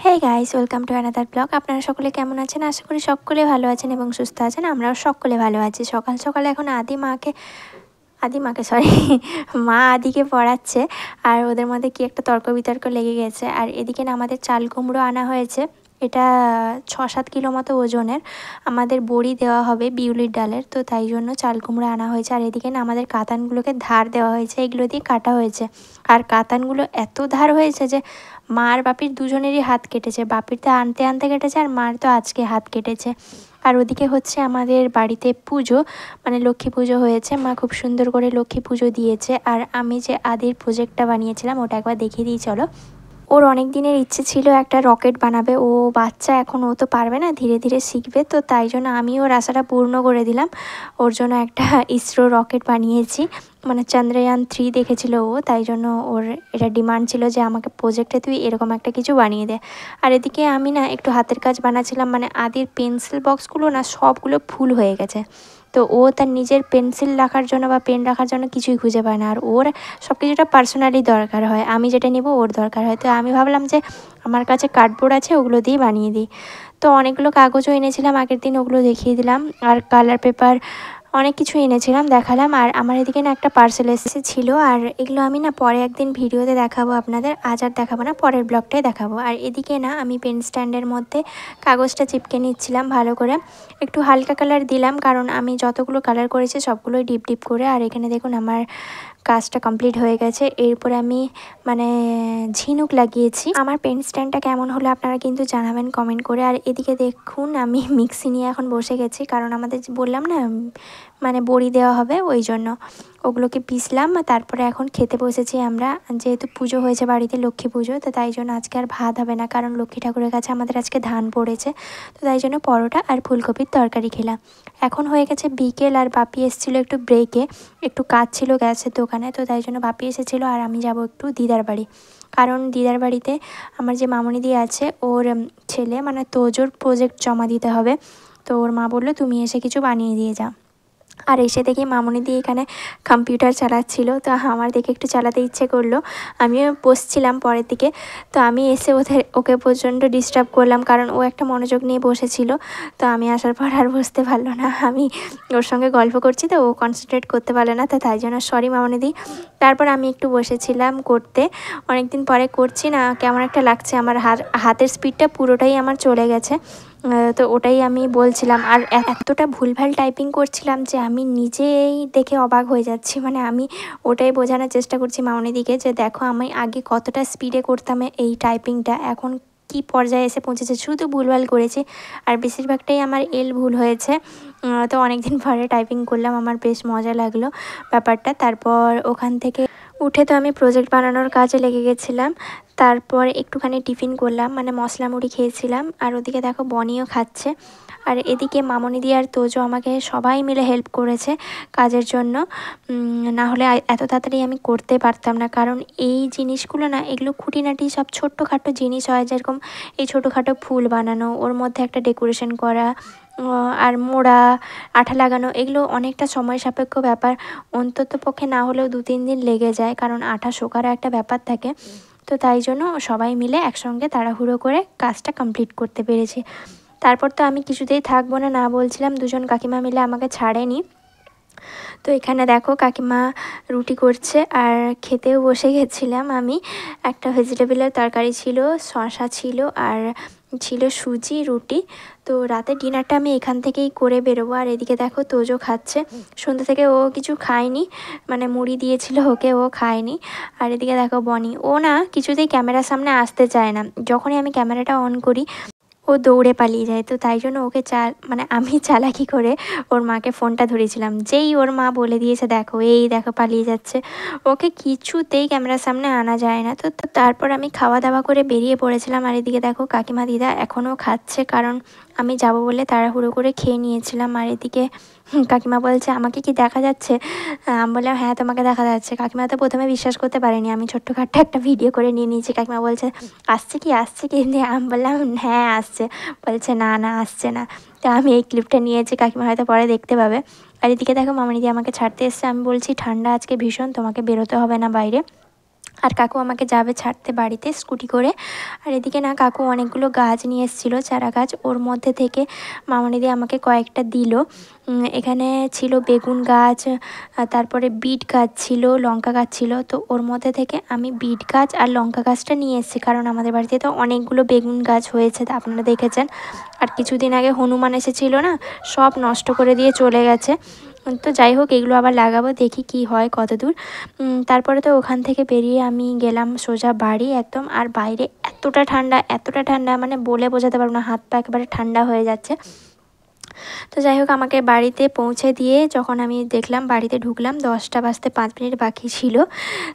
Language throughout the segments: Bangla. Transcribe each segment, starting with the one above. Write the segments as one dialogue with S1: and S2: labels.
S1: Hey guys, welcome to another blog. আপনারা সকলে কেমন আছেন? আশা করি সকলে ভালো আছেন এবং সুস্থ আছেন। আমরাও সকলে ভালো আছি। সকাল সকালে এখন আদিমাকে সরি মা আদিকে পড়াচ্ছে, আর ওদের মধ্যে কি একটা তর্ক বিতর্ক লেগে গেছে। আর এদিকে না আমাদের চাল কুমড়ো আনা হয়েছে, এটা 6-7 কিলো মতো ওজনের। আমাদের বড়ি দেওয়া হবে বিউলির ডালের, তো তাই জন্য চাল কুমড়ো আনা হয়েছে। আর এদিকে না আমাদের কাতানগুলোকে ধার দেওয়া হয়েছে, এগুলো দিয়ে কাটা হয়েছে। আর কাতানগুলো এত ধার হয়েছে যে মার বাপির দুজনেরই হাত কেটেছে। বাপির তো আনতে আনতে কেটেছে, আর মার তো আজকে হাত কেটেছে। আর ওদিকে হচ্ছে আমাদের বাড়িতে পুজো, মানে লক্ষ্মী পুজো হয়েছে। মা খুব সুন্দর করে লক্ষ্মী পুজো দিয়েছে। আর আমি যে আদির প্রজেক্টটা বানিয়েছিলাম ওটা একবার দেখিয়ে দিই চলো। ওর অনেক দিনের ইচ্ছে ছিল একটা রকেট বানাবে। ও বাচ্চা এখন, ও তো পারবে না, ধীরে ধীরে শিখবে। তো তাই জন্য আমি ওর আশাটা পূর্ণ করে দিলাম। ওর জন্য একটা ইসরো রকেট বানিয়েছি, মানে চন্দ্রয়ান 3 দেখেছিল ও, তাই জন্য ওর এটা ডিমান্ড ছিল যে আমাকে প্রজেক্টে তুই এরকম একটা কিছু বানিয়ে দে। আর এদিকে আমি না একটু হাতের কাজ বানাচ্ছিলাম, মানে আদির পেন্সিল বক্সগুলো না সবগুলো ফুল হয়ে গেছে। তো ও তার নিজের পেন্সিল রাখার জন্য বা পেন রাখার জন্য কিছুই খুঁজে পায় না। আর ওর সব কিছুটা পার্সোনালি দরকার হয়, আমি যেটা নেব ওর দরকার হয়। তো আমি ভাবলাম যে আমার কাছে কার্ডবোর্ড আছে, ওগুলো দিয়ে বানিয়ে দিই। তো অনেকগুলো কাগজও এনেছিলাম আগের দিন, ওগুলো দেখিয়ে দিলাম। আর কালার পেপার অনেক কিছু এনেছিলাম, দেখালাম। আর আমার এদিকে না একটা পার্সেল এসেছিল, আর এগুলো আমি না পরে একদিন ভিডিওতে দেখাবো আপনাদের। আজ আর দেখাবো না, পরের ব্লগটাই দেখাবো। আর এদিকে না আমি পেন স্ট্যান্ডের মধ্যে কাগজটা চিপকে নিচ্ছিলাম ভালো করে। একটু হালকা কালার দিলাম, কারণ আমি যতগুলো কালার করেছি সবগুলোই ডিপ ডিপ করে। আর এখানে দেখুন আমার কাজটা কমপ্লিট হয়ে গেছে। এরপর আমি মানে ঝিনুক লাগিয়েছি। আমার পেন স্ট্যান্ডটা কেমন হলো আপনারা কিন্তু জানাবেন কমেন্ট করে। আর এদিকে দেখুন আমি মিক্সি নিয়ে এখন বসে গেছি, কারণ আমাদের বললাম না মানে বড়ি দেওয়া হবে, ওই জন্য ওগুলোকে পিসলাম। তারপরে এখন খেতে বসেছি আমরা, যেহেতু পুজো হয়েছে বাড়িতে, লক্ষ্মী পুজো, তো তাই জন্য আজকে আর ভাত হবে না, কারণ লক্ষ্মী ঠাকুরের কাছে আমাদের আজকে ধান পড়েছে। তো তাই জন্য পরোটা আর ফুলকপির তরকারি খেলাম। এখন হয়ে গেছে বিকেল, আর বাপি এসেছিলো একটু ব্রেকে, একটু কাজ ছিল গ্যাসের দোকানে। তো তাই জন্য বাপি এসেছিলো, আর আমি যাব একটু দিদার বাড়ি, কারণ দিদার বাড়িতে আমার যে মামনিদি আছে, ওর ছেলে মানে তোজোর প্রজেক্ট জমা দিতে হবে। তো ওর মা বললো তুমি এসে কিছু বানিয়ে দিয়ে যা। আর এসে দেখি মামনি এখানে কম্পিউটার চালাচ্ছিল, তো আমার দেখে একটু চালাতে ইচ্ছে করলো। আমিও বসছিলাম পরের দিকে, তো আমি এসে ওকে প্রচণ্ড ডিস্টার্ব করলাম, কারণ ও একটা মনোযোগ নিয়ে বসেছিল। তো আমি আসার পর আর বসতে পারলো না, আমি ওর সঙ্গে গল্প করছি তো ও কনসেন্ট্রেট করতে পারলো না, তো তাই জন্য সরি মামনিদি। তারপর আমি একটু বসেছিলাম করতে, অনেকদিন পরে করছি না, কেমন একটা লাগছে। আমার হাতের স্পিডটা পুরোটাই আমার চলে গেছে। তো ওটাই আমি বলছিলাম। আর এতটা ভুলভাল টাইপিং করছিলাম যে আমি নিজেই দেখে অবাক হয়ে যাচ্ছি। মানে আমি ওটাই বোঝানোর চেষ্টা করছি মামনিদিকে যে দেখো আমি আগে কতটা স্পিডে করতাম এই টাইপিংটা, এখন কি পর্যায়ে এসে পৌঁছেছে, শুধু ভুলভাল করেছি। আর বেশিরভাগটাই আমার ভুল হয়েছে। তো অনেক দিন পরে টাইপিং করলাম, আমার বেশ মজা লাগলো ব্যাপারটা। তারপর ওখান থেকে উঠে তো আমি প্রজেক্ট বানানোর কাজে লেগে গেছিলাম। তারপর একটুখানি টিফিন করলাম, মানে মশলা মুড়ি খেয়েছিলাম। আর ওদিকে দেখো বনিও খাচ্ছে। আর এদিকে মামনিদি আর তোজো আমাকে সবাই মিলে হেল্প করেছে কাজের জন্য। না হলে এত তাড়াতাড়ি আমি করতে পারতাম না, কারণ এই জিনিসগুলো না, এগুলো খুঁটিনাটি সব ছোট্টখাটো জিনিস হয়। যেরকম এই ছোটোখাটো ফুল বানানো, ওর মধ্যে একটা ডেকোরেশন করা, আর মোড়া, আঠা লাগানো, এগুলো অনেকটা সময় সাপেক্ষ ব্যাপার। অন্তত পক্ষে না হলেও 2-3 দিন লেগে যায়, কারণ আঠা শোকারও একটা ব্যাপার থাকে। তো তাই জন্য সবাই মিলে একসঙ্গে তাড়াহুড়ো করে কাজটা কমপ্লিট করতে পেরেছি। তারপর তো আমি কিছুতেই থাকবো না, না বলছিলাম, দুজন কাকিমা মিলে আমাকে ছাড়েনি। তো এখানে দেখো কাকিমা রুটি করছে, আর খেতেও বসে গেছিলাম আমি। একটা ভেজিটেবলের তরকারি ছিল, শসা ছিল, আর ছিল সুজি, রুটি। তো রাতের ডিনারটা আমি এখান থেকেই করে বেরোবো। আর এদিকে দেখো তোজো খাচ্ছে, সন্ধ্যা থেকে ও কিছু খায়নি, মানে মুড়ি দিয়েছিল ওকে, ও খায়নি। আর এদিকে দেখো বনি, ও না কিছুতেই ক্যামেরার সামনে আসতে চায় না। যখনই আমি ক্যামেরাটা অন করি ও দৌড়ে পালিয়ে যায়। তো তাই জন্য ওকে মানে আমি চালাকি করে ওর মাকে ফোনটা ধরেছিলাম, যেই ওর মা বলে দিয়েছে দেখো এই দেখো পালিয়ে যাচ্ছে, ওকে কিছুতেই ক্যামেরার সামনে আনা যায় না। তো তারপর আমি খাওয়া দাওয়া করে বেরিয়ে পড়েছিলাম। আর এদিকে দেখো কাকিমা দিদা এখনও খাচ্ছে, কারণ আমি যাব বলে তাড়াহুড়ো করে খেয়ে নিয়েছিলাম। আর এদিকে কাকিমা বলছে আমাকে কি দেখা যাচ্ছে? আমি বললাম হ্যাঁ তোমাকে দেখা যাচ্ছে। কাকিমা তো প্রথমে বিশ্বাস করতে পারেনি, আমি ছোট্টখাট্টো একটা ভিডিও করে নিয়ে নিয়েছি। কাকিমা বলছে আসছে কি দিয়ে, আমি বললাম হ্যাঁ আসছে। বলছে না না আসছে না। তো আমি এই ক্লিপটা নিয়েছি, কাকিমা হয়তো পরে দেখতে পাবে। আর এদিকে দেখো মামনি দিয়ে আমাকে ছাড়তে এসছে। আমি বলছি ঠান্ডা আজকে ভীষণ, তোমাকে বেরোতে হবে না বাইরে। আর কাকু আমাকে যাবে ছাড়তে বাড়িতে স্কুটি করে। আর এদিকে না কাকু অনেকগুলো গাছ নিয়ে এসেছিলো, চারা গাছ, ওর মধ্যে থেকে মামনিদি আমাকে কয়েকটা দিল। এখানে ছিল বেগুন গাছ, তারপরে বিট গাছ ছিল, লঙ্কা গাছ ছিল। তো ওর মধ্যে থেকে আমি বিট গাছ আর লঙ্কা গাছটা নিয়ে এসেছি, কারণ আমাদের বাড়িতে তো অনেকগুলো বেগুন গাছ হয়েছে, তা আপনারা দেখেছেন। আর কিছুদিন আগে হনুমান এসেছিলো না, সব নষ্ট করে দিয়ে চলে গেছে। তো যাই হোক, এগুলো আবার লাগাবো, দেখি কি হয় কত দূর। তারপরে তো ওখান থেকে বেরিয়ে আমি গেলাম সোজা বাড়ি একদম। আর বাইরে এতটা ঠান্ডা, মানে বলে বোঝাতে পারবো না, হাত পা একেবারে ঠান্ডা হয়ে যাচ্ছে। তো যাই হোক, আমাকে বাড়িতে পৌঁছে দিয়ে যখন আমি দেখলাম বাড়িতে ঢুকলাম, 10টা বাজতে 5 মিনিট বাকি ছিল।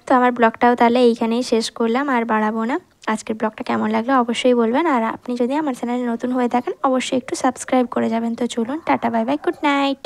S1: তো আমার ব্লগটাও তাহলে এইখানেই শেষ করলাম, আর বাড়াবো না। আজকের ব্লগটা কেমন লাগলো অবশ্যই বলবেন, আর আপনি যদি আমার চ্যানেলে নতুন হয়ে থাকেন অবশ্যই একটু সাবস্ক্রাইব করে যাবেন। তো চলুন, tata, bye bye, good night.